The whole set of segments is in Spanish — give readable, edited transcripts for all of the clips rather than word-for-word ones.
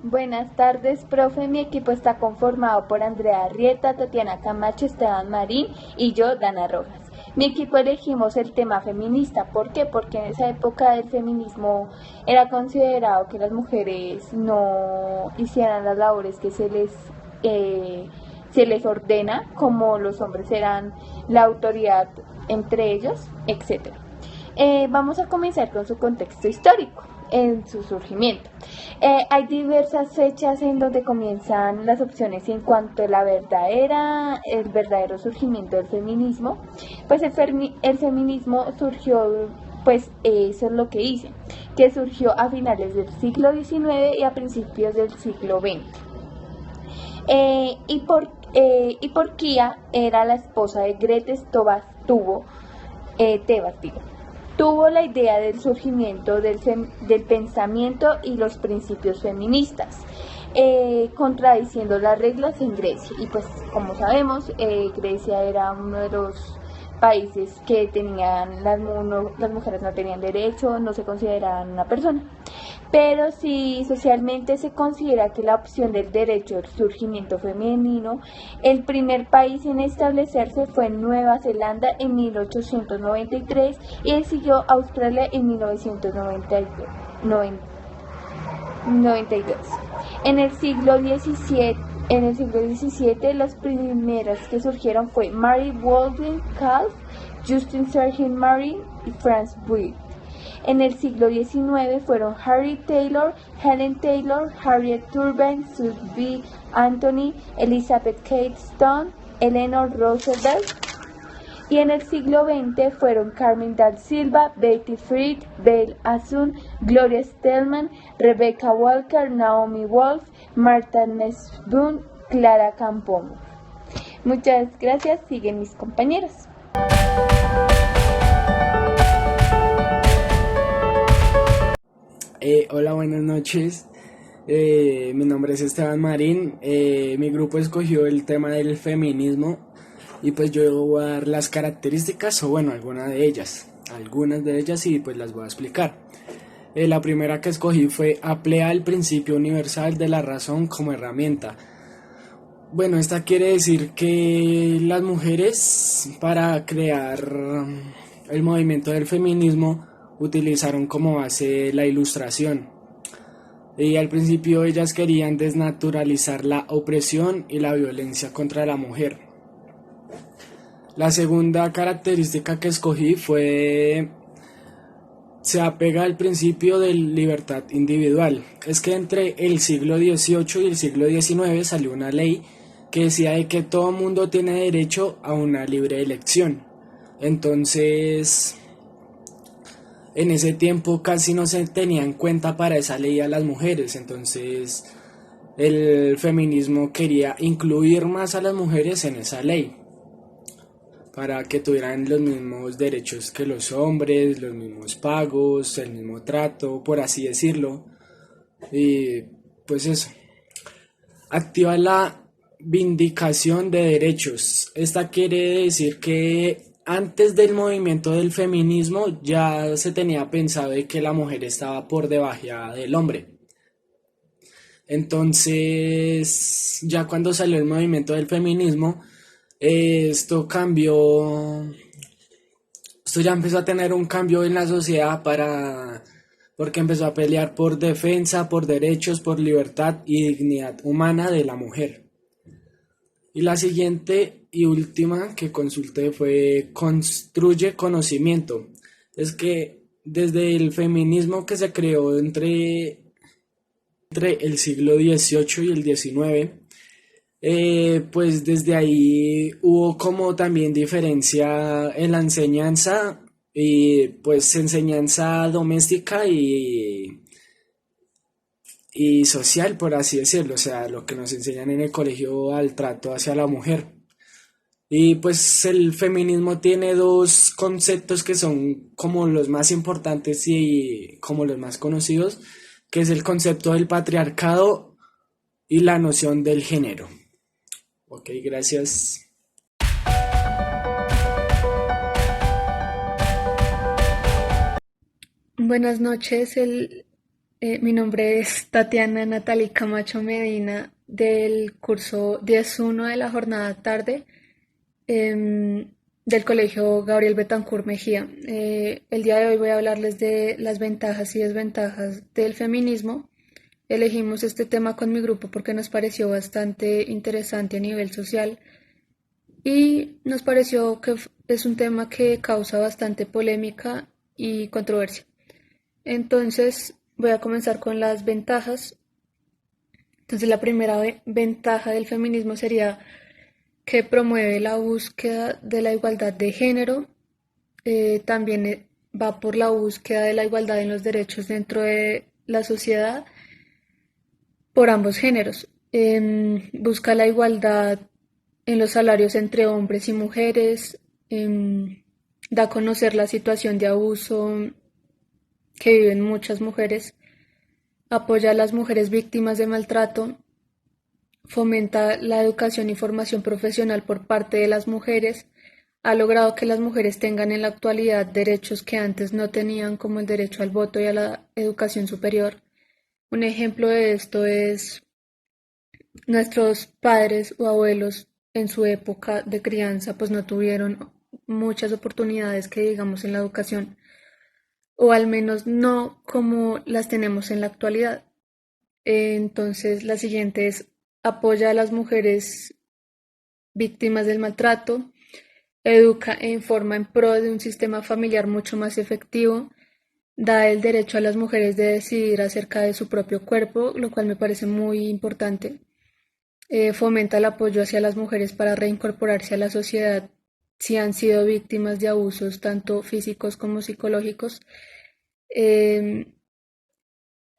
Buenas tardes, profe. Mi equipo está conformado por Andrea Arrieta, Tatiana Camacho, Esteban Marín y yo, Dana Rojas. Mi equipo elegimos el tema feminista. ¿Por qué? Porque en esa época el feminismo era considerado que las mujeres no hicieran las labores que se les ordena, como los hombres eran la autoridad entre ellos, etc. Vamos a comenzar con su contexto histórico en su surgimiento. Hay diversas fechas en donde comienzan las opciones en cuanto a el verdadero surgimiento del feminismo. Pues el feminismo surgió, pues eso es lo que dicen, que surgió a finales del siglo XIX y a principios del siglo XX. Y Porquía era la esposa de Gretes Tebas. Tuvo la idea del surgimiento del pensamiento y los principios feministas, contradiciendo las reglas en Grecia. Y pues como sabemos, Grecia era uno de los países que tenían las mujeres no tenían derecho, no se consideraban una persona. Pero si socialmente se considera que la opción del derecho al surgimiento femenino, el primer país en establecerse fue Nueva Zelanda en 1893 y el siguió Australia en 1992. En el siglo XVII, las primeras que surgieron fue Mary Wollstonecraft, Justine Sargent Martin y Frances Boyd. En el siglo XIX fueron Harriet Taylor, Helen Taylor, Harriet Tubman, Sue B. Anthony, Elizabeth Cady Stanton, Eleanor Roosevelt. Y en el siglo XX fueron Carmen da Silva, Betty Friedan, Belle Azul, Gloria Steinem, Rebecca Walker, Naomi Wolf, Martha Nussbaum, Clara Campoamor. Muchas gracias, siguen mis compañeros. Hola, buenas noches. Mi nombre es Esteban Marín. Mi grupo escogió el tema del feminismo y pues yo voy a dar las características, o bueno, algunas de ellas y pues las voy a explicar. La primera que escogí fue emplea el principio universal de la razón como herramienta. Bueno, esta quiere decir que las mujeres, para crear el movimiento del feminismo, utilizaron como base la ilustración. Y al principio ellas querían desnaturalizar la opresión y la violencia contra la mujer. La segunda característica que escogí se apega al principio de libertad individual. Es que entre el siglo XVIII y el siglo XIX salió una ley que decía de que todo mundo tiene derecho a una libre elección. Entonces, en ese tiempo casi no se tenía en cuenta para esa ley a las mujeres. Entonces, el feminismo quería incluir más a las mujeres en esa ley, para que tuvieran los mismos derechos que los hombres, los mismos pagos, el mismo trato, por así decirlo. Y pues eso. Activa la vindicación de derechos. Esta quiere decir que antes del movimiento del feminismo ya se tenía pensado de que la mujer estaba por debajo del hombre. Entonces, ya cuando salió el movimiento del feminismo, esto cambió, esto ya empezó a tener un cambio en la sociedad porque empezó a pelear por defensa, por derechos, por libertad y dignidad humana de la mujer. Y la siguiente y última que consulté fue construye conocimiento. Es que desde el feminismo que se creó entre el siglo XVIII y el XIX, pues desde ahí hubo como también diferencia en la enseñanza, y pues enseñanza doméstica y social, por así decirlo, o sea, lo que nos enseñan en el colegio al trato hacia la mujer. Y pues el feminismo tiene dos conceptos que son como los más importantes y como los más conocidos, que es el concepto del patriarcado y la noción del género. Ok, gracias. Buenas noches, el Mi nombre es Tatiana Natalie Camacho Medina del curso 10.1 de la jornada tarde del Colegio Gabriel Betancourt Mejía. El día de hoy voy a hablarles de las ventajas y desventajas del feminismo. Elegimos este tema con mi grupo porque nos pareció bastante interesante a nivel social y nos pareció que es un tema que causa bastante polémica y controversia. Entonces voy a comenzar con las ventajas. Entonces la primera ventaja del feminismo sería que promueve la búsqueda de la igualdad de género. También va por la búsqueda de la igualdad en los derechos dentro de la sociedad por ambos géneros. Busca la igualdad en los salarios entre hombres y mujeres. Da a conocer la situación de abuso que viven muchas mujeres. Apoya a las mujeres víctimas de maltrato. Fomenta la educación y formación profesional por parte de las mujeres. Ha logrado que las mujeres tengan en la actualidad derechos que antes no tenían, como el derecho al voto y a la educación superior. Un ejemplo de esto es nuestros padres o abuelos en su época de crianza, pues no tuvieron muchas oportunidades que digamos en la educación, o al menos no como las tenemos en la actualidad. Entonces, la siguiente es apoya a las mujeres víctimas del maltrato, educa e informa en pro de un sistema familiar mucho más efectivo, da el derecho a las mujeres de decidir acerca de su propio cuerpo, lo cual me parece muy importante. Fomenta el apoyo hacia las mujeres para reincorporarse a la sociedad si han sido víctimas de abusos tanto físicos como psicológicos. Eh,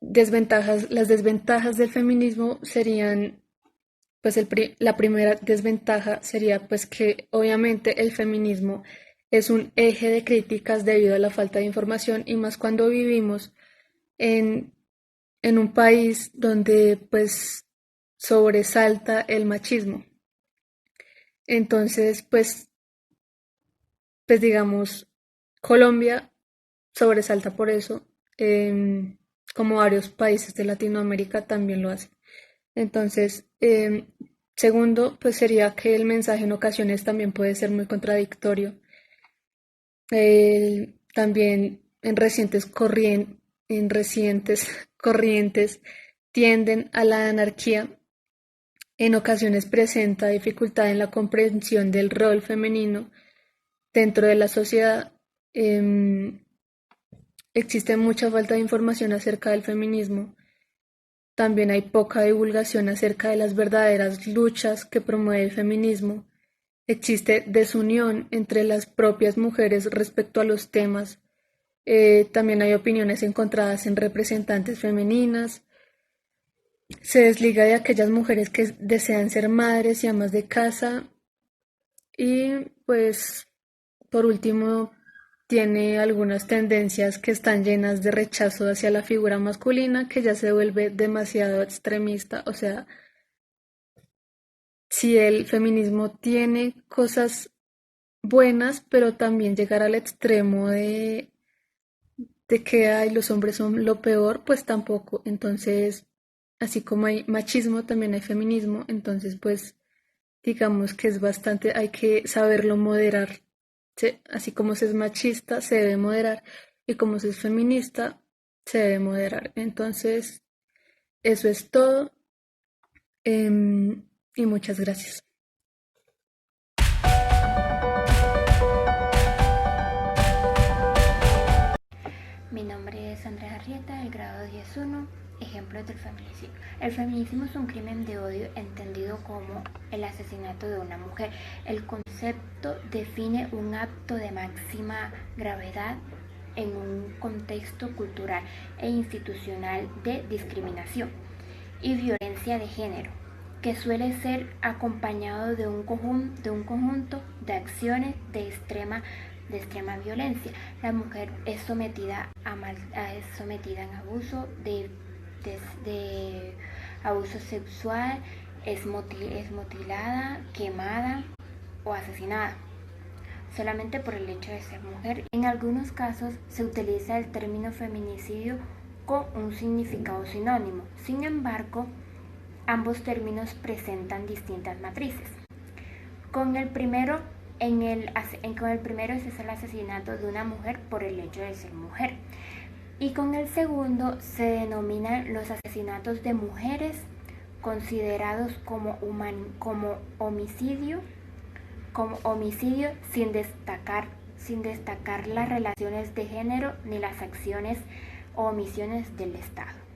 las desventajas del feminismo serían, pues la primera desventaja sería pues que obviamente el feminismo es un eje de críticas debido a la falta de información y más cuando vivimos en, en un país donde pues sobresalta el machismo. Entonces, pues digamos, Colombia sobresalta por eso, como varios países de Latinoamérica también lo hacen. Entonces, segundo, pues sería que el mensaje en ocasiones también puede ser muy contradictorio. También en recientes corrientes tienden a la anarquía. En ocasiones presenta dificultad en la comprensión del rol femenino dentro de la sociedad. Existe mucha falta de información acerca del feminismo. También hay poca divulgación acerca de las verdaderas luchas que promueve el feminismo. Existe desunión entre las propias mujeres respecto a los temas. También hay opiniones encontradas en representantes femeninas. Se desliga de aquellas mujeres que desean ser madres y amas de casa. Y pues, por último, tiene algunas tendencias que están llenas de rechazo hacia la figura masculina, que ya se vuelve demasiado extremista. O sea, si el feminismo tiene cosas buenas, pero también llegar al extremo de que ay, los hombres son lo peor, pues tampoco. Entonces, así como hay machismo, también hay feminismo. Entonces, pues, digamos que es bastante, hay que saberlo moderar. Así como se es machista, se debe moderar. Y como se es feminista, se debe moderar. Entonces, eso es todo. Y muchas gracias. Mi nombre es Andrea Arrieta, del grado 10.1, ejemplos del feminicidio. El feminismo es un crimen de odio entendido como el asesinato de una mujer. El concepto define un acto de máxima gravedad en un contexto cultural e institucional de discriminación y violencia de género, que suele ser acompañado de un conjunto de acciones de extrema violencia. La mujer es sometida en abuso de abuso sexual, es mutilada, quemada o asesinada solamente por el hecho de ser mujer. En algunos casos se utiliza el término feminicidio tampoco un significado sinónimo. Sin embargo, ambos términos presentan distintas matrices. Con el primero ese es el asesinato de una mujer por el hecho de ser mujer. Y con el segundo se denominan los asesinatos de mujeres considerados como homicidio sin destacar las relaciones de género ni las acciones o omisiones del Estado.